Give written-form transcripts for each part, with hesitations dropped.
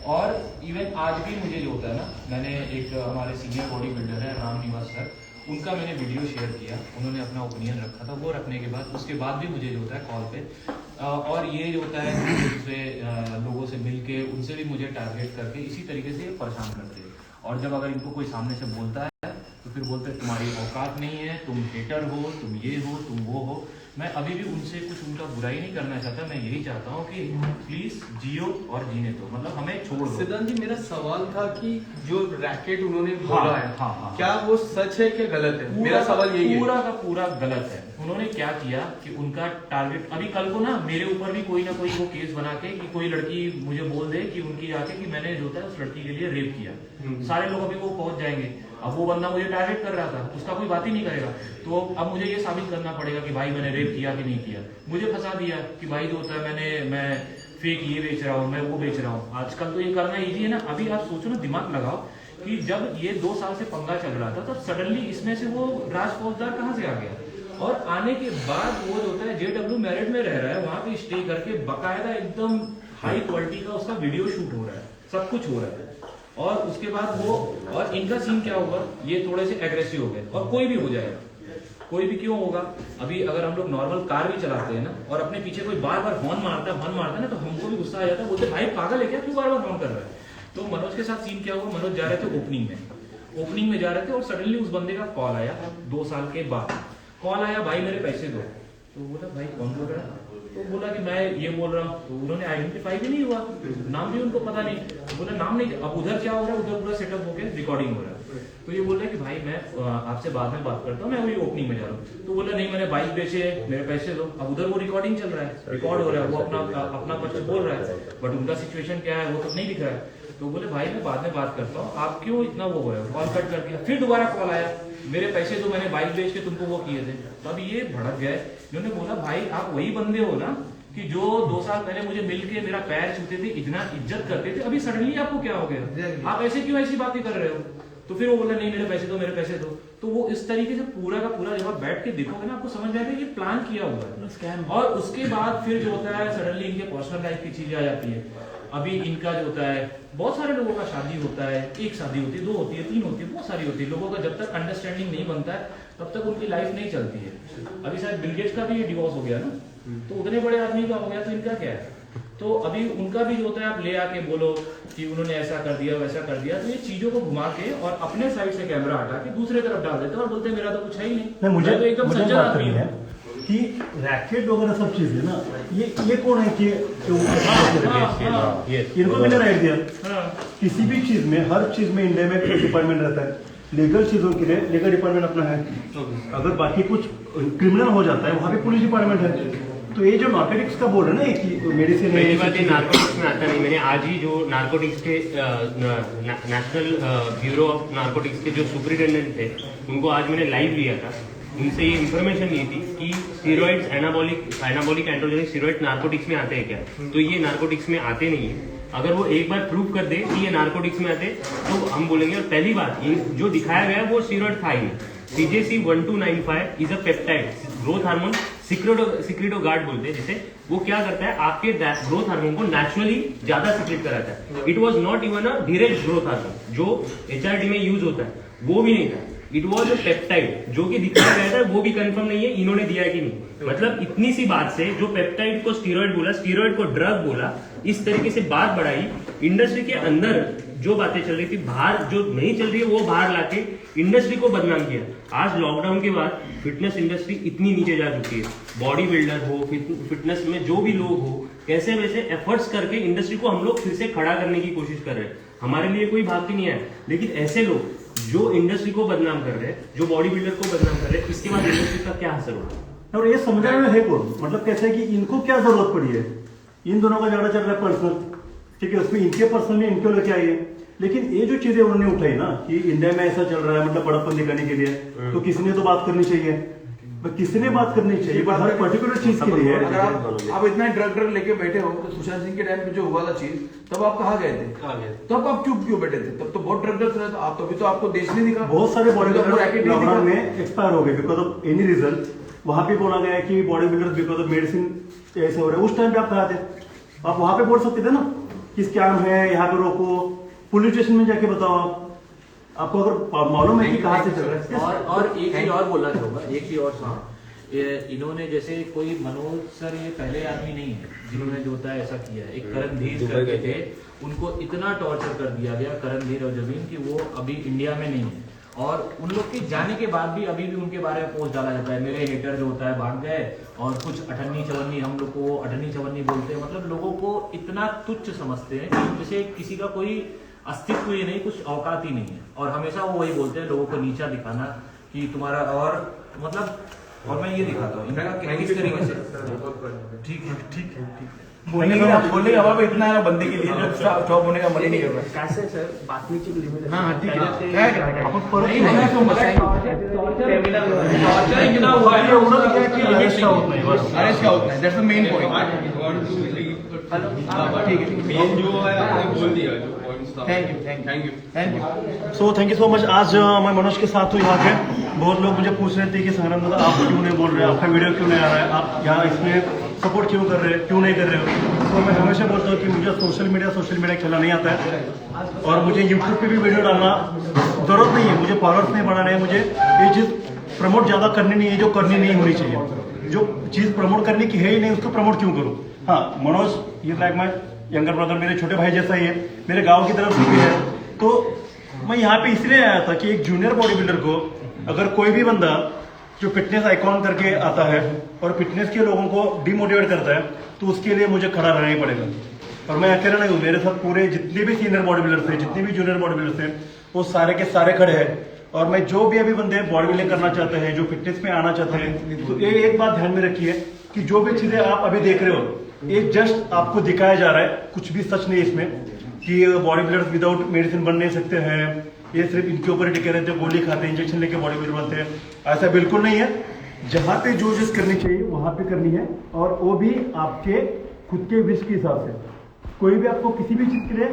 और इवन आज भी मुझे जो होता है ना, मैंने एक हमारे सीनियर बॉडी बिल्डर है राम निवास सर, उनका मैंने वीडियो शेयर किया, उन्होंने अपना ओपिनियन रखा था, वो रखने के बाद उसके बाद भी मुझे जो होता है कॉल पे और ये जो होता है दूसरे लोगों से मिल के उनसे भी मुझे टारगेट करके इसी तरीके से परेशान करते हैं। और जब अगर इनको कोई सामने से बोलता है तो फिर बोलते हैं तुम्हारी औकात नहीं है, तुम हेटर हो, तुम ये हो, तुम वो हो। मैं अभी भी उनसे कुछ उनका बुराई नहीं करना चाहता, मैं यही चाहता हूँ कि प्लीज जियो और जीने दो, मतलब हमें छोड़ दो। सिद्धांत जी, मेरा सवाल था कि जो रैकेट उन्होंने बोला है, हाँ, क्या वो सच है क्या गलत है? मेरा सवाल यही है। पूरा का पूरा गलत है। उन्होंने क्या किया कि उनका टारगेट, अभी कल को ना मेरे ऊपर भी कोई ना कोई वो केस बना के कि कोई लड़की मुझे बोल दे कि उनकी आके कि मैंने जो है उस लड़की के लिए रेप किया, सारे लोग अभी वो पहुंच जाएंगे। अब वो बंदा मुझे टारगेट कर रहा था, उसका कोई बात ही नहीं करेगा, तो अब मुझे ये साबित करना पड़ेगा कि भाई मैंने रेप किया कि नहीं किया। मुझे फंसा दिया कि भाई जो होता है मैं फेक ये बेच रहा हूँ, मैं वो बेच रहा हूँ। आजकल तो ये करना इजी है ना। अभी आप सोचो ना, दिमाग लगाओ कि जब ये 2 साल से पंगा चल रहा था, तो सडनली इसमें से वो राज फौजदार कहाँ से आ गया? और आने के बाद वो जो होता है JW मैरिट में रह रहा है, वहां पे स्टे करके बकायदा एकदम हाई क्वालिटी का उसका वीडियो शूट हो रहा है, सब कुछ हो रहा है। और उसके बाद वो, और इनका सीन क्या हुआ, ये थोड़े से एग्रेसिव हो गए। और कोई भी हो जाएगा, कोई भी क्यों होगा? अभी अगर हम लोग नॉर्मल कार भी चलाते हैं ना, और अपने पीछे कोई बार बार हॉर्न मारता है ना, तो हमको भी गुस्सा आ जाता है, बोलते भाई पागल है क्या, क्यों बार बार हॉर्न कर रहा है? तो मनोज के साथ सीन क्या हुआ, मनोज जा रहे थे ओपनिंग में जा रहे थे, और सडनली उस बंदे का कॉल आया 2 साल के बाद। कॉल आया, भाई मेरे पैसे दो। तो बोला भाई कौन बोल रहा है? तो बोला कि मैं ये बोल रहा हूँ। तो उन्होंने आइडेंटिफाई भी नहीं हुआ, नाम भी उनको पता नहीं। बोला नाम नहीं। अब उधर क्या हो रहा है, उधर पूरा सेटअप हो गया, रिकॉर्डिंग हो रहा है। तो ये बोल रहा है कि भाई मैं आपसे बाद में बात करता हूँ, मैं वही ओपनिंग में जा रहा हूँ। तो बोला नहीं, मैंने बाइक बेचे, मेरे पैसे दो। अब उधर वो रिकॉर्डिंग चल रहा है, रिकॉर्ड हो रहा है, वो अपना पक्ष बोल रहा है, बट उनका सिचुएशन क्या है वो तो नहीं दिख रहा है। तो बोले भाई मैं बाद में बात करता हूँ, आप क्यों इतना वो हो रहे हो? कॉल कट कर दिया। फिर दोबारा कॉल आया, मेरे पैसे दो, मैंने बाइक बेच के तुमको वो किए थे। तब ये भड़क गए। इन्होंने बोला भाई आप वही बंदे हो ना कि जो 2 साल पहले मुझे मिलके मेरा पैर छूते थे, इतना इज्जत करते थे, अभी सडनली आपको क्या हो गया? आप ऐसे क्यों ऐसी बातें कर रहे हो? तो फिर वो बोला नहीं, मेरे पैसे दो, मेरे पैसे दो। तो वो इस तरीके से पूरा का पूरा जब आप बैठ के देखोगे ना, आपको समझ जाएगा ये प्लान किया हुआ है। और उसके बाद फिर जो होता है, सडनली इनके पर्सनल लाइफ की चीजें आ जाती है। अभी इनका जो होता है, बहुत सारे लोगों का शादी होता है, 1 शादी होती है, 2 होती है, 3 होती है, बहुत सारी होती है। लोगों का जब तक अंडरस्टैंडिंग नहीं बनता है, तब तक उनकी लाइफ नहीं चलती है। अभी शायद बिल गेट्स का भी डिवोर्स हो गया ना, तो उतने बड़े आदमी का हो गया, तो इनका क्या है? तो अभी उनका भी जो होता है, आप ले आके बोलो कि उन्होंने ऐसा कर दिया, वैसा कर दिया, तो ये चीजों को घुमा के और अपने साइड से कैमरा हटा के दूसरे तरफ डाल देते हैं और बोलते हैं मेरा तो कुछ है ही नहीं। मुझे तो एकदम सज्जन आदमी है कि रैकेट वगैरह सब चीज है ना, ये कौन है कि इनको मैंने राइट दिया। किसी भी चीज में, हर चीज में इंडिया में डिपार्टमेंट रहता है, लीगल चीजों के लिए लीगल डिपार्टमेंट अपना है। अगर बाकी कुछ क्रिमिनल हो जाता है, वहाँ पे पुलिस डिपार्टमेंट है। तो ये जो नार्कोटिक्स का बोल रहे हैं ना कि मेडिसिन, पहली बात ये नार्कोटिक्स में आता नहीं। मैंने आज ही जो नार्कोटिक्स के नेशनल ब्यूरो ऑफ नार्कोटिक्स के जो सुपरिटेंडेंट थे, उनको आज मैंने लाइव लिया था। उनसे ये इन्फॉर्मेशन ली थी कि steroids, anabolic androgenic steroid narcotics में आते हैं क्या? तो ये नार्कोटिक्स में आते नहीं है। अगर वो एक बार प्रूव कर दे कि ये नार्कोटिक्स में आते, तो हम बोलेंगे। और पहली बात, ये जो दिखाया गया वो स्टीरॉइड था ही नहीं। CJC 1295 is a peptide growth hormone, secretagogue बोलते हैं जिसे। वो क्या करता है, आपके ग्रोथ हार्मोन को नेचुरली ज्यादा सिक्रेट कराता है। It was not even a direct growth hormone जो HRT में यूज होता है, वो भी नहीं था। इट वॉज अ पेप्टाइड जो कि दिखाया गया था, वो भी कंफर्म नहीं है इन्होंने दिया है कि नहीं। मतलब इतनी सी बात से जो पेप्टाइड को स्टीरॉइड बोला, स्टीरॉइड को ड्रग बोला, इस तरीके से बात बढ़ाई। इंडस्ट्री के अंदर जो बातें चल रही थी, बाहर जो नहीं चल रही है वो बाहर लाके इंडस्ट्री को बदनाम किया। आज लॉकडाउन के बाद फिटनेस इंडस्ट्री इतनी नीचे जा चुकी है। बॉडी बिल्डर हो, फिटनेस में जो भी लोग हो, कैसे वैसे एफर्ट्स करके इंडस्ट्री को हम लोग फिर से खड़ा करने की कोशिश कर रहे हैं। हमारे लिए कोई भाग्य नहीं है, लेकिन ऐसे लोग जो इंडस्ट्री को बदनाम कर रहे हैं, जो बॉडी बिल्डर को बदनाम कर रहे हैं, इसके बाद इंडस्ट्री का क्या असर होगा? और ये समझने में है कौन? मतलब कैसे है कि इनको क्या जरूरत पड़ी है? इन दोनों का झगड़ा चल रहा है पर्सनल, ठीक है, उसमें इनके पर्सनल में इनको लेके आई है। लेकिन ये जो चीजें उन्होंने उठाई ना कि इंडिया में ऐसा चल रहा है, मतलब बड़प्पन दिखाने के लिए, तो किसी ने तो बात करनी चाहिए। किसने बात करनी चाहिए हर पर्टिकुलर चीज के लिए? अगर आप इतना ड्रग लेके बैठे हो, तो सुशांत सिंह के टाइम पे जो हुआ था चीज, तब आप कहाँ गए थे? तब आप चुप क्यों बैठे थे? तब तो बहुत ड्रग था, आप तो अभी तो आपको देश नहीं दिखा। बहुत सारे बॉडी बिल्डर लॉकडाउन में एक्सपायर हो गए बिकॉज ऑफ एनी रीजन। वहां पे बोला गया कि body builder because of medicine ऐसे हो रहे हैं। उस टाइम पे आप कहा थे, आप वहां पे बोल सकते थे ना कि स्कैम है, यहाँ पे रोको, पुलिस स्टेशन में जाके बताओ आप। आपको अगर मालूम है कि कहाँ से चल रहा है। और एक चीज और बोलना चाहूंगा, एक चीज और सुनो। इन्होंने जैसे कोई मनोज सर ये पहले आदमी नहीं है जिन्होंने जो होता है ऐसा किया है। एक करणधीर करके थे, उनको इतना टॉर्चर कर दिया गया करणधीर और जमीन की वो अभी इंडिया में नहीं है। और उन लोग के जाने के बाद भी अभी भी उनके बारे में पोस्ट डाला जाता है, मेरे हेटर जो होता है भाग गए, और कुछ अठन्नी चवन्नी, हम लोग को अठन्नी चवन्नी बोलते हैं। मतलब लोगों को इतना तुच्छ समझते हैं कि जैसे किसी का कोई अस्तित्व ही नहीं, कुछ औकात ही नहीं है। और हमेशा वो वही बोलते हैं लोगों को नीचा दिखाना कि तुम्हारा, और मतलब, और मैं ये दिखाता हूँ इनका किस तरीके से। ठीक है, ठीक है, ठीक है। बोलने का हवा इतना है ना बंदे के लिए जॉब होने का मन ही नहीं कर रहा। कैसे सर बातमीची लिमिट है? हाँ ठीक है, अपन परत नहीं, टॉर्चर इतना हुआ है ना, अरेस्ट का होता है, दैट्स द मेन पॉइंट। ठीक है, मेन जो है आपने बोल दिया, जो पॉइंट्स था। Thank you. So thank you so much. आज मैं मनोज के साथ हूँ यहाँ पे। बहुत लोग मुझे पूछ रहे थे कि संग्राम दादा आप क्यों नहीं बोल रहे, आपका वीडियो क्यों नहीं आ रहा है, आप यहाँ इसमें सपोर्ट क्यों कर रहे हैं, क्यों नहीं कर रहे हो। तो मैं हमेशा बोलता हूँ कि मुझे सोशल मीडिया खेलना नहीं आता है, और मुझे यूट्यूब पे भी वीडियो डालना जरूरत नहीं है। मुझे फॉलोअर्स नहीं बढ़ाना है, मुझे ये चीज़ प्रमोट ज़्यादा करनी नहीं है जो करनी नहीं होनी चाहिए। जो चीज़ प्रमोट करने की है ही नहीं उसको प्रमोट क्यों करूँ। हाँ, मनोज ये लाइक माई यंगर ब्रदर, मेरे छोटे भाई जैसा ही है, मेरे गाँव की तरफ से भी है। तो मैं यहाँ पे इसलिए आया था कि एक जूनियर बॉडी बिल्डर को अगर कोई भी बंदा जो फिटनेस आइकॉन करके आता है और फिटनेस के लोगों को डिमोटिवेट करता है, तो उसके लिए मुझे खड़ा रहना ही पड़ेगा। और मैं अकेला नहीं हूँ, मेरे साथ पूरे जितने भी सीनियर बॉडी बिल्डर्स थे, जितने भी जूनियर बॉडी बिल्डर्स थे, वो सारे के सारे खड़े हैं। और मैं जो भी अभी बंदे बॉडी बिल्डिंग करना चाहते हैं, जो फिटनेस में आना चाहते हैं, तो ये एक बात ध्यान में रखिए कि जो भी चीजें आप अभी देख रहे हो ये जस्ट आपको दिखाया जा रहा है, कुछ भी सच नहीं इसमें कि बॉडी बिल्डर्स विदाउट मेडिसिन बन नहीं सकते हैं, ये सिर्फ इनके ऊपर टिके रहते हैं, गोली खाते हैं, इंजेक्शन लेके बॉडी बिल्डर बनते हैं। ऐसा बिल्कुल नहीं है। जहाँ पे जो चीज करनी चाहिए वहां पे करनी है, और वो भी आपके खुद के विश के हिसाब से। कोई भी आपको किसी भी चीज के लिए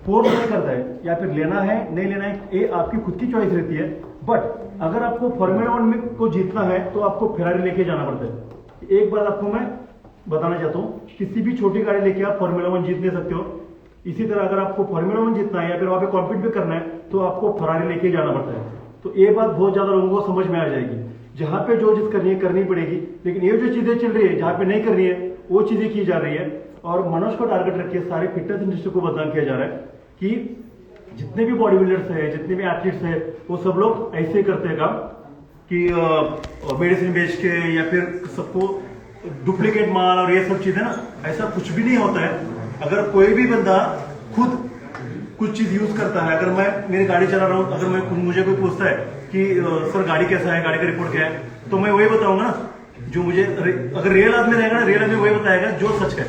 फोर्स नहीं करता है, या फिर लेना है नहीं लेना है, ये आपकी खुद की चॉइस रहती है। बट अगर आपको फॉर्मूला 1 में को जीतना है तो आपको फेरारी लेके जाना पड़ता है। एक बात आपको मैं बताना चाहता हूँ, किसी भी छोटी गाड़ी लेके आप फॉर्मूला 1 जीत नहीं सकते हो। इसी तरह अगर आपको फॉर्मूला 1 जीतना है या फिर वहां पे कॉम्पीट भी करना है तो आपको फरारी लेके जाना पड़ता है। तो ये बात बहुत ज्यादा लोगों को समझ में आ जाएगी। जहां पे जो चीज करनी है करनी पड़ेगी, लेकिन ये जो चीजें चल रही है जहां पे नहीं करनी है वो चीजें की जा रही है। और मनोज को टारगेट रख के सारे फिटनेस इंडस्ट्री को बदनाम किया जा रहा है कि जितने भी बॉडी बिल्डर्स है, जितने भी एथलीट्स है, वो सब लोग ऐसे करते हैं काम कि मेडिसिन बेच के या फिर सबको डुप्लीकेट माल और ये सब चीजें ना, ऐसा कुछ भी नहीं होता है। अगर कोई भी बंदा खुद कुछ चीज यूज करता है, अगर मैं मेरी गाड़ी चला रहा हूँ, अगर मैं मुझे कोई पूछता है कि सर गाड़ी कैसा है, गाड़ी का रिपोर्ट क्या है, तो मैं वही बताऊंगा ना जो मुझे, अगर रियल आदमी रहेगा ना, रियल आदमी वही बताएगा जो सच है।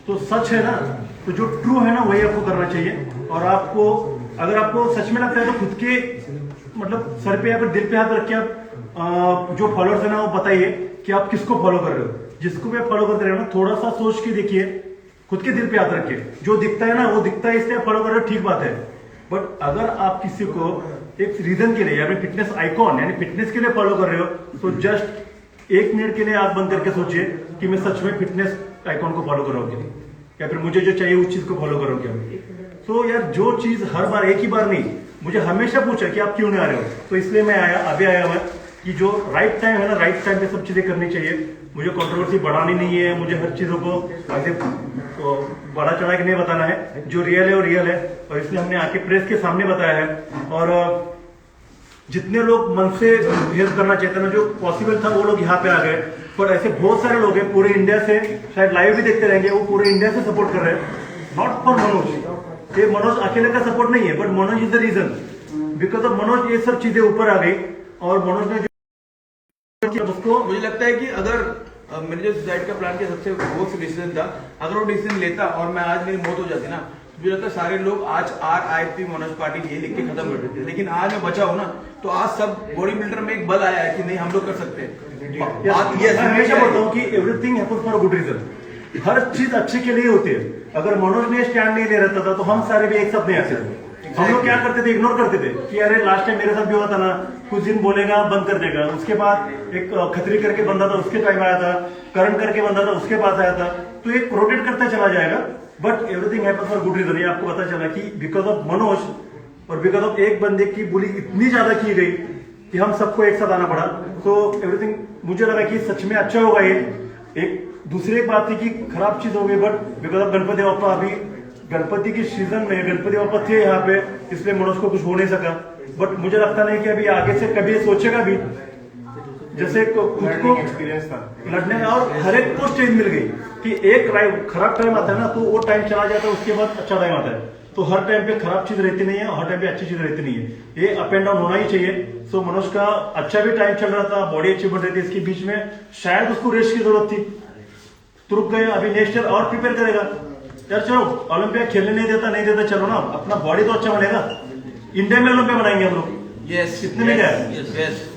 तो सच है ना, तो जो ट्रू है ना वही आपको करना चाहिए। और आपको अगर आपको सच में लगता है तो खुद के मतलब सर पे या फिर दिल पे हाथ रख के आप जो फॉलोअर्स है ना वो बताइए कि आप किसको फॉलो कर रहे हो। जिसको भी आप फॉलो करते रहे हो ना, थोड़ा सा सोच के देखिए, खुद के दिल पे हाथ रखिए। जो दिखता है ना वो दिखता है इसलिए फॉलो कर रहे हो, ठीक बात है। बट अगर आप किसी को एक रीजन के लिए या फिर फिटनेस आइकॉन यानी फिटनेस के लिए फॉलो कर रहे हो, तो जस्ट 1 मिनट के लिए आंख बंद करके सोचिए कि मैं सच में फिटनेस आइकॉन को फॉलो करोगे या फिर मुझे जो चाहिए उस चीज को फॉलो करोगे। तो यार जो चीज हर बार एक ही बार नहीं, मुझे हमेशा पूछा कि आप क्यों नहीं आ रहे हो, तो इसलिए मैं आया, अभी आया मैं कि जो राइट टाइम है ना, राइट टाइम पे सब चीजें करनी चाहिए। मुझे कंट्रोवर्सी बढ़ानी नहीं है, मुझे हर चीजों को ऐसे बड़ा चढ़ा के नहीं बताना है, जो रियल है वो रियल है। और इसलिए हमने आके प्रेस के सामने बताया है। और जितने लोग मन से हेल्प करना चाहते हैं, जो पॉसिबल था वो लोग यहाँ पे आ गए। पर ऐसे बहुत सारे लोग हैं पूरे इंडिया से, शायद लाइव भी देखते रहेंगे, वो पूरे इंडिया से सपोर्ट कर रहे हैं। नॉट फॉर मनोज, ये मनोज अकेले का सपोर्ट नहीं है, but Manoj is the reason. Because of Manoj ये सब चीजें ऊपर आ गई। और मनोज ने उसको, मुझे लगता है कि अगर मैंने जो सुसाइड का प्लान किया सबसे वो डिसीजन था, अगर वो डिसीजन लेता और मैं आज मेरी मौत हो जाती ना, मुझे लगता है सारे लोग आज RIP मनोज पाटिल ये लिख के खत्म कर देते। लेकिन आज मैं बचा हूं ना, तो आज सब बॉडी बिल्डर में एक बल आया है कि नहीं हम लोग कर सकते हैं। मैं हमेशा बोलता हूँ कि everything happens for a good reason. हर चीज अच्छे के लिए होती है। अगर मनोज ने स्टैंड नहीं ले रहता था तो हम सारे भी एक साथ नहीं आते। हम लोग क्या करते थे, इग्नोर करते थे कि अरे लास्ट टाइम मेरे साथ भी हुआ था ना, कुछ दिन बोलेगा बंद कर देगा। उसके बाद एक खतरी करके बंदा था, उसके टाइम आया था, करण करके बंदा था, उसके पास आया था। तो एक प्रोटेक्ट करता चला जाएगा। But everything happen for good reason. ये आपको पता चला कि बिकॉज ऑफ मनोज और बिकॉज ऑफ एक बंदे की बुली इतनी ज्यादा की गई कि हम सबको एक साथ आना पड़ा। तो एवरीथिंग मुझे लगा कि सच में अच्छा होगा ये। एक दूसरी एक बात थी कि खराब चीज हो गई, बट बिकॉज ऑफ गणपति बापा, अभी गणपति की सीजन में गणपति बापा थे यहाँ पे, इसलिए मनोज को कुछ हो नहीं सका। बट मुझे लगता नहीं कि अभी आगे से कभी ये सोचेगा भी, जैसे खुद को एक्सपीरियंस था लड़ने में, और हर एक को स्टेज मिल गई कि एक खराब टाइम आता है ना, तो वो टाइम चला जाता है, उसके बाद अच्छा टाइम आता है। तो हर टाइम पे खराब चीज रहती नहीं है और हर टाइम पे अच्छी चीज रहती नहीं है, ये अप एंड डाउन होना ही चाहिए। सो मनोज का अच्छा भी टाइम चल रहा था, बॉडी अच्छी बन रही थी, इसके बीच में शायद उसको रेस्ट की जरूरत थी, तो रुक गए। अभी नेक्स्ट ईयर और प्रिपेयर करेगा यार। चलो ओलंपिया खेलने नहीं देता चलो ना, अपना बॉडी तो अच्छा बनेगा। इंडिया में ओलंपिया बनाएंगे हम लोग, यस इतने में क्या है।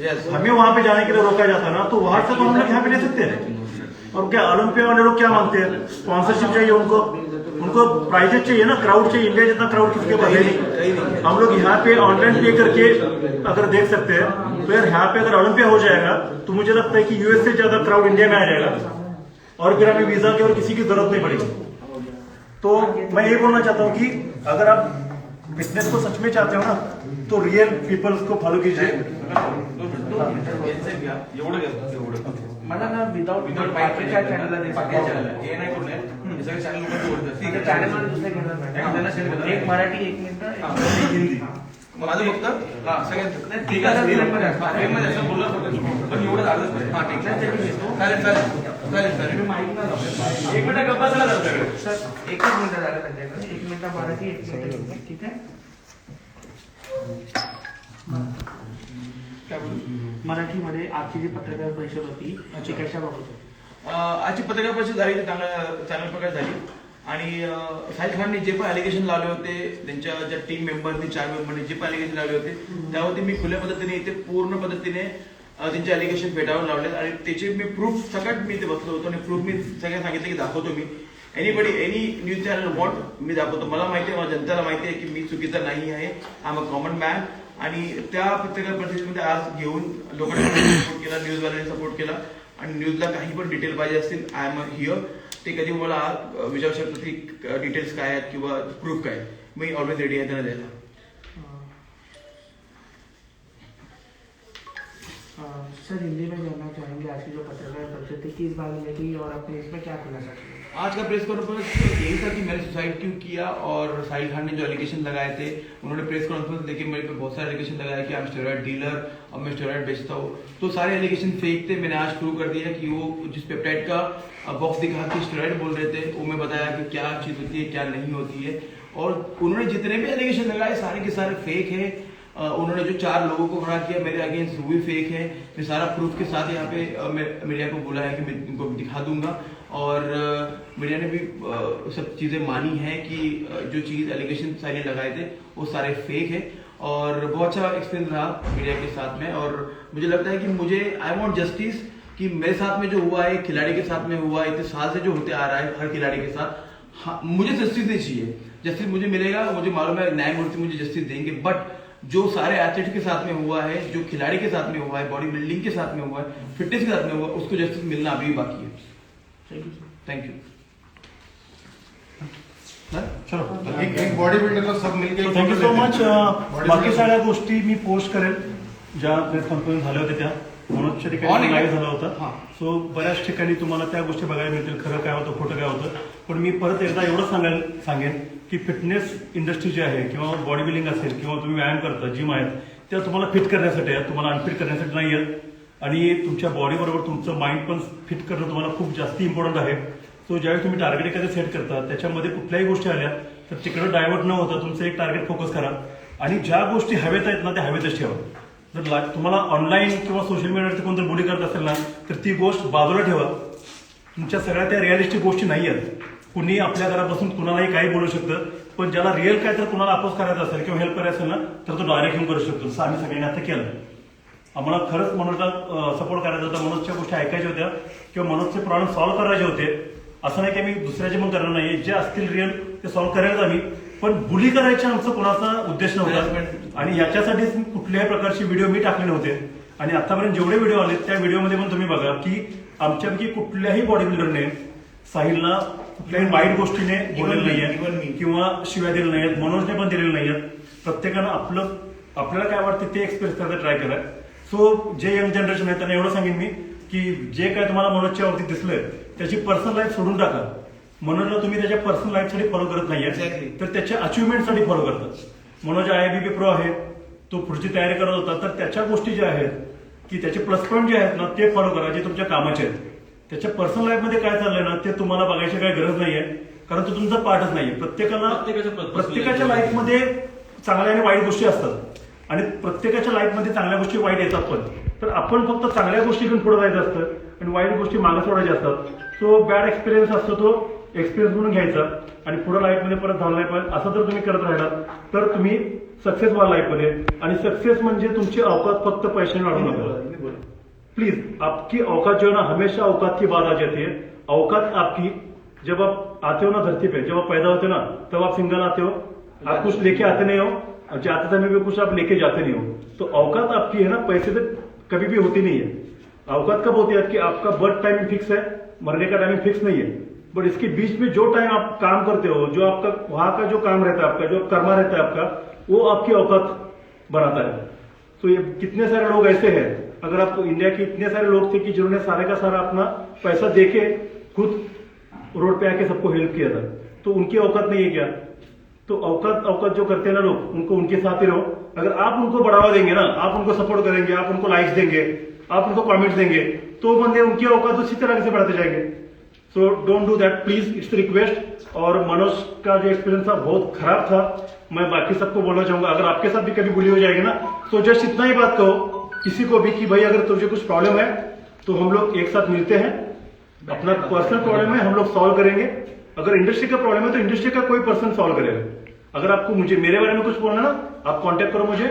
यस हमें वहां पे जाने के लिए रोका जाता ना, तो वहां से तो हम लोग यहाँ पे ले सकते हैं। और क्या ओलंपिया वाले लोग क्या मांगते हैं, स्पॉन्सरशिप चाहिए उनको प्राइजेस चाहिए ना, क्राउड चाहिए। इंडिया जितना क्राउड किसी के पास है नहीं। हम लोग यहाँ पे ऑनलाइन पे करके अगर देख सकते हैं, तो यार यहाँ पे अगर ओलंपिया हो जाएगा तो मुझे लगता है कि यूएस से ज्यादा क्राउड इंडिया में आ जाएगा, और फिर हमें वीजा की और किसी की जरूरत नहीं पड़ेगी। तो मैं ये बोलना चाहता हूँ कि अगर आप बिजनेस को सच में चाहते हो ना, तो रियल पीपल्स को फॉलो कीजिए। मला ना विदाउट बाकीच्या चॅनलला हे नाही करू नये, हे सगळे चॅनल लोकांचं ओळखतात. ठीक आहे चॅनलमध्ये दुसरे घेणार एक मराठी एक मिनिट हिंदी माझं फक्त सगळ्यांचं ठीक आहे. फ्रेममध्ये असं बोललं फक्त, पण एवढं झालंच नाही. हा ठीक आहे, चालेल. एक मिनिट गप्पा चला सगळं. सर एकच मिनिट झालं त्यांच्याकडे, एक मिनिट मराठी एक मिनिट हिंदी, ठीक आहे. मराठीमध्ये आजची जी पत्रकार परिषद होती ती कशाबाबत होती? आजची पत्रकार परिषद झाली, चांगल्या प्रकारे झाली. आणि साहिल खानने जे पण अलिगेशन लावले होते, त्यांच्या ज्या टीम मेंबरनी 4 मेंबरनी जे पण अलिगेशन लावले होते, त्यावरती मी खुल्या पद्धतीने इथे पूर्ण पद्धतीने त्यांचे अलिगेशन फेटाळून लावले. आणि त्याचे मी प्रूफ सगळ्यात मी इथे बसलो होतो आणि प्रूफ मी सगळ्या सांगितलं की दाखवतो मी. एनी न्यूज चॅनल वॉन्ट मी दाखवतो. मला माहिती आहे, माझ्या जनतेला माहिती आहे की मी चुकीचा नाही आहे, I am a common man. आणि त्या पत्रकार परिषदेमध्ये आज घेऊन लोकांनी सपोर्ट केला, न्यूजवाल्यांनी सपोर्ट केला. आणि न्यूजला काही पण डिटेल पाहिजे असतील, आय एम हिअर. ते कधी मला विचारू शकतो की डिटेल्स काय आहेत किंवा प्रूफ काय, मी ऑलवेज रेडी आहे त्यांना द्यायला. सर हिंदी में जानना चाहेंगे आज की जो पत्रकार परिषद थी किस बारे में थी और अपने इसमें क्या खुलासा किया? आज का प्रेस कॉन्फ्रेंस यही था कि मैंने सुसाइड क्यों किया, और साहिल खान ने जो एलिगेशन लगाए थे, उन्होंने प्रेस कॉन्फ्रेंस लेके मेरे पे बहुत सारे एलिगेशन लगाए कि आई एम स्टेरॉइड डीलर और मैं स्टेरॉइड बेचता हूँ. तो सारे एलिगेशन फेक थे. मैंने आज प्रूव कर दिया कि वो जिस पेप्टाइड का बॉक्स दिखा के स्टेरॉइड बोल रहे थे, वो मैं बताया कि क्या चीज होती है क्या नहीं होती है. और उन्होंने जितने भी एलिगेशन लगाए सारे के सारे फेक है. उन्होंने जो 4 लोगों को खड़ा किया मेरे अगेंस्ट वो भी फेक है. मैं सारा प्रूफ के साथ यहाँ पे मीडिया को बोला है कि मैं इनको दिखा दूंगा. और मीडिया ने भी सब चीज़ें मानी है कि जो चीज़ एलिगेशन सारे लगाए थे वो सारे फेक है. और बहुत अच्छा एक्सपीरियंस रहा मीडिया के साथ में. और मुझे लगता है कि मुझे आई वॉन्ट जस्टिस, कि मेरे साथ में जो हुआ है, खिलाड़ी के साथ में हुआ है, इतने साल से जो होते आ रहा है हर खिलाड़ी के साथ, हाँ, मुझे जस्टिस नहीं चाहिए. जस्टिस मुझे मिलेगा, मुझे मालूम है न्यायमूर्ति मुझे जस्टिस देंगे. बट जो सारे एथलीट के साथ में हुआ है, जो खिलाड़ी के साथ में हुआ है, बॉडी बिल्डिंग के साथ में हुआ है, फिटनेस के साथ में हुआ है, उसको जस्टिस मिलना अभी भी बाकी है. Thank you. चलो एक बॉडी बिल्डरला सब मिलके थँक्यू सो मच. बाकी सगळ्या गोष्टी मी पोस्ट करेल ज्या प्रेस कॉन्फरन्स झाल्या होत्या त्या. मनोजच्या ठिकाणी लाईव्ह झाला होता. सो बऱ्याच ठिकाणी तुम्हाला त्या गोष्टी बघायला मिळतील, खरं काय होतं खोटं काय होतं. पण मी परत एकदा एवढं सांगेन की फिटनेस इंडस्ट्री जी आहे किंवा बॉडी बिल्डिंग असेल किंवा तुम्ही व्यायाम करता, जिम आहेत, त्या तुम्हाला फिट करण्यासाठी आहेत, तुम्हाला अनफिट करण्यासाठी नाही आहेत. आणि तुमच्या बॉडी बरोबर तुमचं माइंड पण फिट करणं तुम्हाला खूप जास्त इम्पॉर्टंट आहे. सो ज्यावेळी तुम्ही टार्गेट एखादं सेट करता, त्याच्यामध्ये कुठल्याही गोष्टी आल्या तर तिकडं डायव्हर्ट न होता तुमचं एक टार्गेट फोकस करा. आणि ज्या गोष्टी हवेत आहेत ना त्या हवेतच ठेवा. जर तुम्हाला ऑनलाईन किंवा सोशल मीडियावरती कोणतरी बुली करत असेल ना, तर ती गोष्ट बाजूला ठेवा. तुमच्या सगळ्या त्या रिअलिस्टिक गोष्टी नाही आहेत. कुणी आपल्या घरापासून कुणालाही काही बोलू शकतं, पण ज्याला रिअल काय तर कुणाला अपोज करायचं असेल किंवा हेल्प करायचं असेल ना, तर तो डायरेक्ट येऊन करू शकतो. जसं आम्ही सगळ्यांनी आता केलं. आम्हाला खरंच मनोजला सपोर्ट करायचा होता, मनोजच्या गोष्टी ऐकायच्या होत्या किंवा मनोजचे प्रॉब्लेम सॉल्व्ह करायचे होते. असं नाही की आम्ही दुसऱ्याचे पण करणार नाही, जे असतील रिअल ते सॉल्व्ह करायला आम्ही, पण बुली करायचा आमचा कोणाचा उद्देश नव्हता. आणि याच्यासाठीच कुठल्याही प्रकारचे व्हिडिओ मी टाकले नव्हते. आणि आतापर्यंत जेवढे व्हिडिओ आले त्या व्हिडिओमध्ये पण तुम्ही बघा की आमच्यापैकी कुठल्याही बॉडी बिल्डरने साहिलला कुठल्याही वाईट गोष्टीने बोललेलं even नाहीये me. किंवा शिवाय दिलेल्या नाहीयेत, मनोजने पण दिलेलं नाहीयेत. प्रत्येकानं आपल्याला काय वाटतं ते एक्सपिरियन्स करायचा ट्राय करा. सो जे यंग जनरेशन आहे त्यांना एवढं सांगेन मी की जे काय तुम्हाला मनोजच्या वरती दिसलंय त्याची पर्सनल लाईफ सोडून टाका. मनोजला तुम्ही त्याच्या पर्सनल लाईफसाठी फॉलो करत नाहीये, Exactly. तर त्याच्या अचिव्हमेंटसाठी फॉलो करतात. मनोज IIBB प्रो आहे, तो पुढची तयारी करत होता, तर त्याच्या गोष्टी ज्या आहेत की त्याचे प्लस पॉईंट जे आहेत ना ते फॉलो करा जे तुमच्या कामाचे आहेत. त्याच्या पर्सनल लाईफमध्ये काय चाललंय ना ते तुम्हाला बघायची काही गरज नाहीये, कारण तो तुमचा पार्टच नाहीये. प्रत्येकाच्या लाईफमध्ये चांगल्या आणि वाईट गोष्टी असतात आणि प्रत्येकाच्या लाईफमध्ये चांगल्या गोष्टी वाईट येतात पण. तर आपण फक्त चांगल्या गोष्टी घेऊन पुढे जायचं असतं आणि वाईट गोष्टी मागे सोडायच्या असतात. सो बॅड एक्सपिरियन्स असतो तो एक्सपिरियन्स म्हणून घ्यायचा आणि पुढे लाईफमध्ये परत झालं नाही. पण असं जर तुम्ही करत राहिलात तर तुम्ही सक्सेस व्हाल लाईफमध्ये. आणि सक्सेस म्हणजे तुमची अवकात फक्त पैशाने वाढवू नका. प्लीज, आपकी औकात जो है ना, हमेशा औकात की बात आ जाती है. औकात आपकी जब आप आते हो ना धरती पे, जब आप पैदा होते हो ना तब आप सिंगल आते हो, आप कुछ लेके आते नहीं हो, जाते समय भी कुछ आप लेके जाते नहीं हो. तो औकात आपकी है ना पैसे से कभी भी होती नहीं है. औकात कब होती है कि आपका बर्थ टाइमिंग फिक्स है, मरने का टाइमिंग फिक्स नहीं है. बट इसके बीच में जो टाइम आप काम करते हो, जो आपका वहां का जो काम रहता है आपका, जो कर्मा रहता है आपका, वो आपकी औकात बनाता है. तो ये कितने सारे लोग ऐसे हैं, अगर आपको इंडिया के इतने सारे लोग थे कि जिन्होंने सारे का सारा अपना पैसा देके खुद रोड पे आके सबको हेल्प किया था, तो उनकी औकात नहीं है क्या? तो औकात जो करते हैं ना लोग, उनको उनके साथ ही रहो. अगर आप उनको बढ़ावा देंगे ना, आप उनको सपोर्ट करेंगे, आप उनको लाइक्स देंगे, आप उनको कमेंट्स देंगे, तो बंदे उनकी औकात उसी तरह से बढ़ाते जाएंगे. So don't do that please, it's request. और मनोज का जो एक्सपीरियंस था बहुत खराब था. मैं बाकी सबको बोलना चाहूंगा, अगर आपके साथ भी कभी बुली हो जाएगी ना तो जस्ट इतना ही बात कहो किसी को भी कि भाई अगर तुझे कुछ प्रॉब्लम है तो हम लोग एक साथ मिलते हैं, अपना पर्सनल प्रॉब्लम है हम लोग सॉल्व करेंगे. अगर इंडस्ट्री का प्रॉब्लम है तो इंडस्ट्री का कोई पर्सन सॉल्व करेगा. अगर आपको मेरे बारे में कुछ बोलना ना, आप कांटेक्ट करो मुझे,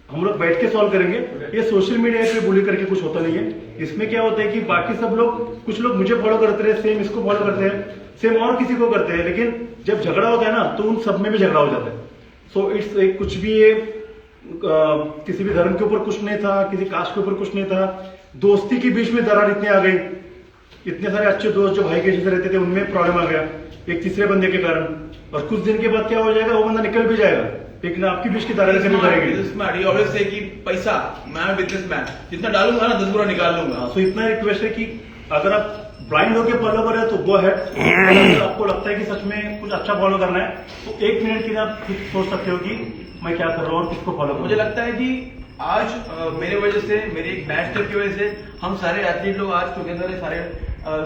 हम लोग बैठ के सॉल्व करेंगे. ये सोशल मीडिया पे बुली करके कुछ होता नहीं है. इसमें क्या होता है कि बाकी सब लोग, कुछ लोग मुझे फॉलो करते हैं, सेम इसको फॉलो करते हैं, सेम और किसी को करते हैं, लेकिन जब झगड़ा होता है ना तो उन सब में भी झगड़ा हो जाता है. सो इट्स कुछ भी ये किसी भी धर्म के ऊपर कुछ नहीं था, किसी कास्ट के ऊपर कुछ नहीं था. दोस्ती के बीच में दरार इतनी आ गई, इतने सारे अच्छे दोस्त जो भाई के जैसे रहते थे उनमें प्रॉब्लम आ गया एक तीसरे बंदे के कारण. और कुछ दिन के बाद क्या हो जाएगा, वो बंदा निकल भी जाएगा, लेकिन आपकी बीच की दरार कभी भरेगी. बिजनेसमैन, ये ऑलवेज से कि पैसा, मैं बिजनेसमैन, जितना डालूंगा ना 10 गुना निकाल लूंगा. सो इतना रिक्वेस्ट है कि अगर आप ब्लाइंड होकर फॉलो कर रहे हो तो गो है. अगर आपको लगता है कि सच में कुछ अच्छा फॉलो करना है तो 1 मिनट के लिए आप खुद सोच सकते हो कि मैं क्या कर रहा हूँ और किसको फॉलो. मुझे लगता है कि आज मेरे वजह से, मेरे एक मैच स्टेप की वजह से हम सारे एथलीट लोग आज टुगेदर है, सारे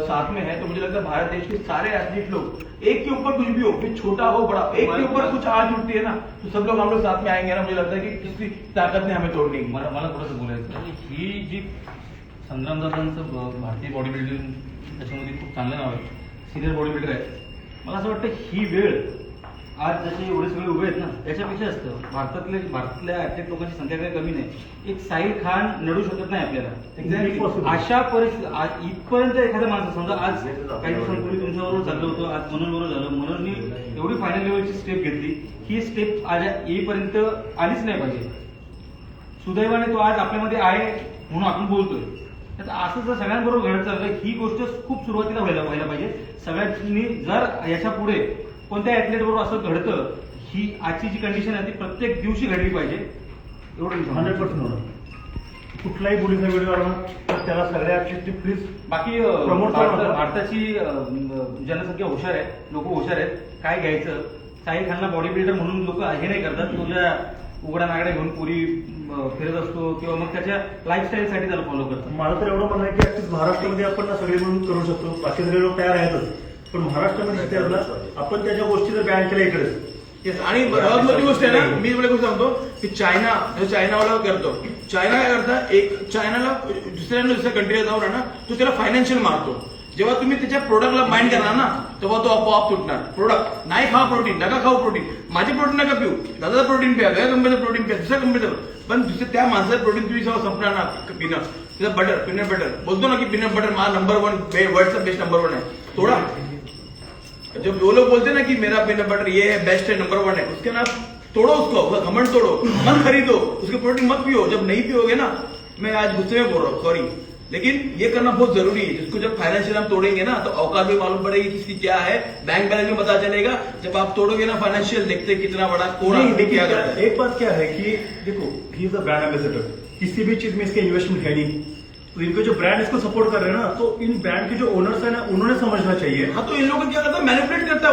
साथ में है. तो मुझे लगता है भारत देश के सारे एथलीट लोग एक के ऊपर कुछ भी हो, फिर छोटा हो बड़ा, एक के ऊपर कुछ आज उठती है ना तो सब लोग हम लोग साथ में आएंगे ना. मुझे लगता है कि किसी ताकत ने हमें तोड़नी. मला थोडंसं बोलायचं ही जी संग्रामदादांचं भारतीय बॉडी बिल्डिंग त्याच्यामध्ये खूप चांगलं नाव आहे, सिनियर बॉडी बिल्डर आहे. मला असं वाटतं ही वेळ आज जसे एवढे सगळे उभे आहेत ना त्याच्यापेक्षा असतं. भारतातल्या ऍथलीट लोकांची संख्या काही कमी नाही. एक साहिल खान नडू शकत नाही आपल्याला. अशा परिस्थिती इथपर्यंत एखादा माणूस, समजा आज काही दिवसांपूर्वी तुमच्याबरोबर चाललं होतं, आज मनोज बरोबर झालं, मनोजनी एवढी फायनल लेवलची स्टेप घेतली, ही स्टेप आज येईपर्यंत आलीच नाही पाहिजे. सुदैवाने तो आज आपल्यामध्ये आहे म्हणून आपण बोलतोय. असं जर सगळ्यांबरोबर घडत चाललं, ही गोष्ट खूप सुरुवातीला व्हायला पाहिजे. सगळ्यांनी जर याच्या पुढे कोणत्या ऍथलीट बरोबर असं घडतं, ही आजची जी कंडिशन आहे ती प्रत्येक दिवशी घडली पाहिजे. एवढं 100% होणार. कुठलाही बुलीचा व्हिडिओ आला तर त्याला सगळ्या ऍथलीटची प्लीज बाकी प्रमोट करा. भारताची जनसंख्या हुशार आहे, लोक हुशार आहेत. काय घ्यायचं, साहिल खानला बॉडी बिल्डर म्हणून लोक हे नाही करतात, तुझ्या उघड्या नागड्या घेऊन पुरी फिरत असतो किंवा मग त्याच्या लाईफस्टाईल साठी त्याला फॉलो करतात. मला तर एवढं म्हणणं आहे की ऍटलीस्ट महाराष्ट्रामध्ये आपण ना सगळे म्हणून करू शकतो. बाकी सगळे लोक तयार आहेतच, पण महाराष्ट्रामध्ये जिथे ना आपण त्याच्या गोष्टी जर बॅन केल्या इकडे. येस. आणि सर्वात मोठी गोष्ट आहे ना, मी तुम्हाला गोष्ट सांगतो की चायनावाला करतो. चायना काय करता, एक चायनाला दुसऱ्या कंट्रीला जाऊन आहे ना तो त्याला फायनान्शियल मारतो. जेव्हा तुम्ही त्याच्या प्रोडक्टला माइंड करणार ना तेव्हा तो आपोआप तुटणार. प्रोडक्ट नाही खावा, प्रोटीन नका खाऊ, प्रोटीन माझे प्रोटीन नका पिऊ, दादाचं प्रोटीन प्या, वेगळ्या कंपनीचं प्रोटीन प्या, दुसऱ्या कंपनीचं. पण दुसऱ्या त्या माणसाचं प्रोटीन तुम्ही जेव्हा संपणार ना पिणं, त्याचं बटर, पीनट बटर बोलतो ना की पीनट बटर माझा नंबर 1 वर्ल्डचा बेस्ट नंबर 1 है, थोड़ा जब वो लोग बोलते ना कि मेरा पीनट बटर ये है, बेस्ट है, नंबर 1 है, उसके ना तोड़ो, उसको घमंड तोड़ो, मत खरीदो, उसके प्रोटीन मत पियो. जब नहीं पियोगे ना, मैं आज गुस्से में बोल रहा हूँ, सॉरी, लेकिन ये करना बहुत जरूरी है। जिसको जब फाइनेंशियल हम तोड़ेंगे ना तो औकात भी मालूम पड़ेगी किसकी क्या है, बैंक बैलेंस भी पता चलेगा। जब आप तोड़ोगे ना फाइनेंशियल, देखते कितना बड़ा कौन नहीं, आदमी लेकिन क्या करता है। एक बात क्या है कि देखो, he is a brand ambassador, किसी भी चीज में इसके इन्वेस्टमेंट है नहीं, तो इनके जो ब्रांड इसको सपोर्ट कर रहे हैं ना, तो इन ब्रांड के जो ओनर्स है ना, उन्होंने समझना चाहिए। हाँ, तो इन लोगों को क्या करता है, मैनिपुलेट करता है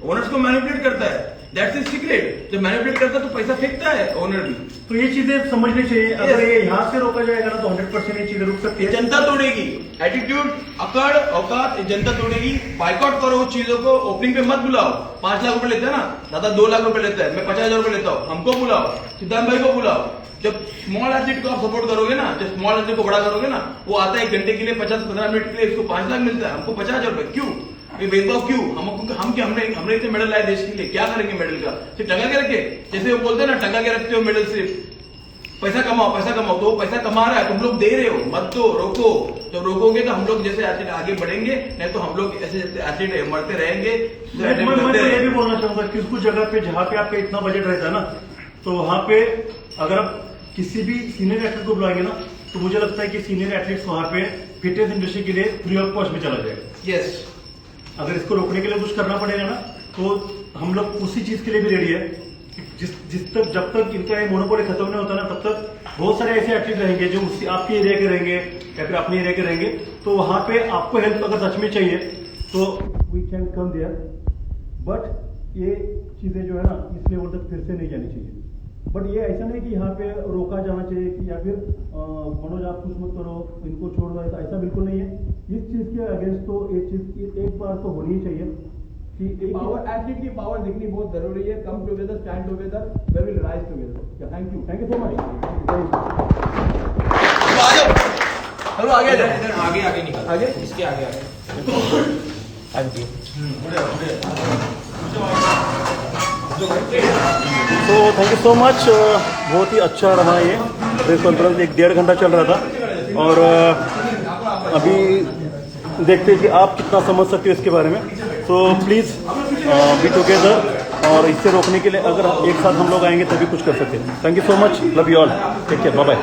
ओनर्स को मैनिपुलेट करता है। That's is secret. जब मैनिपुलेट करता है तो पैसा फेंकता है ओनर भी। तो ये चीजें समझनी चाहिए। अगर ये यहाँ से रोका जाएगा ना तो 100% ये चीजें रुक सकती ये है। जनता तोड़ेगी, एटीट्यूड, अकड़, औकात, ये जनता तोड़ेगी। बाइकआउट करो उस चीजों को, ओपनिंग पे मत बुलाओ। 5 लाख रुपए लेता है ना दादा, 2 लाख रुपए लेता है, मैं 50,000 रुपए लेता हूँ, हमको बुलाओ, सिद्धांत भाई को बुलाओ। जब स्मॉल एथलीट को आप सपोर्ट करोगे ना, जब स्मॉल एथलीट को बड़ा करोगे ना, वो आता है 1 घंटे के लिए, 50-15 मिनट के लिए, इसको 5 लाख मिलता है, हमको 50,000 रुपए। क्यों ये भेदभाव क्यों? हमने इतने मेडल लाए देश के लिए, क्या करेंगे मेडल का? सिर्फ टंगा के रखे, जैसे वो बोलते हैं ना, टंगा के रखते हो मेडल, सिर्फ पैसा कमाओ। तो वो पैसा कमा रहा है, तुम लोग दे रहे हो, मत दो, रोको। जब रोकोगे तो हम लोग जैसे एथलीट आगे बढ़ेंगे, नहीं तो हम लोग ऐसे एथलीट मरते रहेंगे। मैं तो ये भी बोलना चाहूंगा कि कुछ जगह पे जहाँ पे आपका इतना बजट रहता है ना, तो वहां पे अगर आप किसी भी सीनियर एथलीट को बुलाएंगे ना, तो मुझे लगता है कि सीनियर एथलीट्स वहां पे फिटनेस इंडस्ट्री के लिए फ्री ऑफ कॉस्ट में चला जाएगा। यस, अगर इसको रोकने के लिए कुछ करना पड़ेगा ना, तो हम लोग उसी चीज के लिए भी रेडी है। जब तक इनका ये मोनोपोली खत्म नहीं होता ना, तब तक बहुत सारे ऐसे एथलीट रहेंगे जो उसी आपके एरिया के रहेंगे या फिर अपने एरिया के रहेंगे। तो वहां पे आपको हेल्प अगर सच में चाहिए तो we can come there, but ये चीजें जो है ना, इस लेवल तक फिर से नहीं जानी चाहिए। बट ये ऐसा नहीं कि यहाँ पे रोका जाना चाहिए कि या फिर मनोज आप कुछ मत करो, इनको छोड़ दो, ऐसा बिल्कुल नहीं है। इस चीज के अगेंस्ट तो ये चीज एक बार तो होनी ही चाहिए कि पावर, एथलीट की पावर दिखनी बहुत जरूरी है। Come together, stand together, we will rise together. Thank you so much. चलो आगे आ जाओ। इधर आगे निकाल, आगे? इसके आगे थैंक यू। तो थैंक यू सो मच। बहुत ही अच्छा रहा ये प्रेस कॉन्फ्रेंस, 1-1.5 घंटा चल रहा था। और अभी देखते हैं कि आप कितना समझ सकते हो इसके बारे में। तो प्लीज़ बी टुगेदर, और इससे रोकने के लिए अगर एक साथ हम लोग आएंगे तभी कुछ कर सकते हैं। Thank you so much, love you all, take care, bye bye.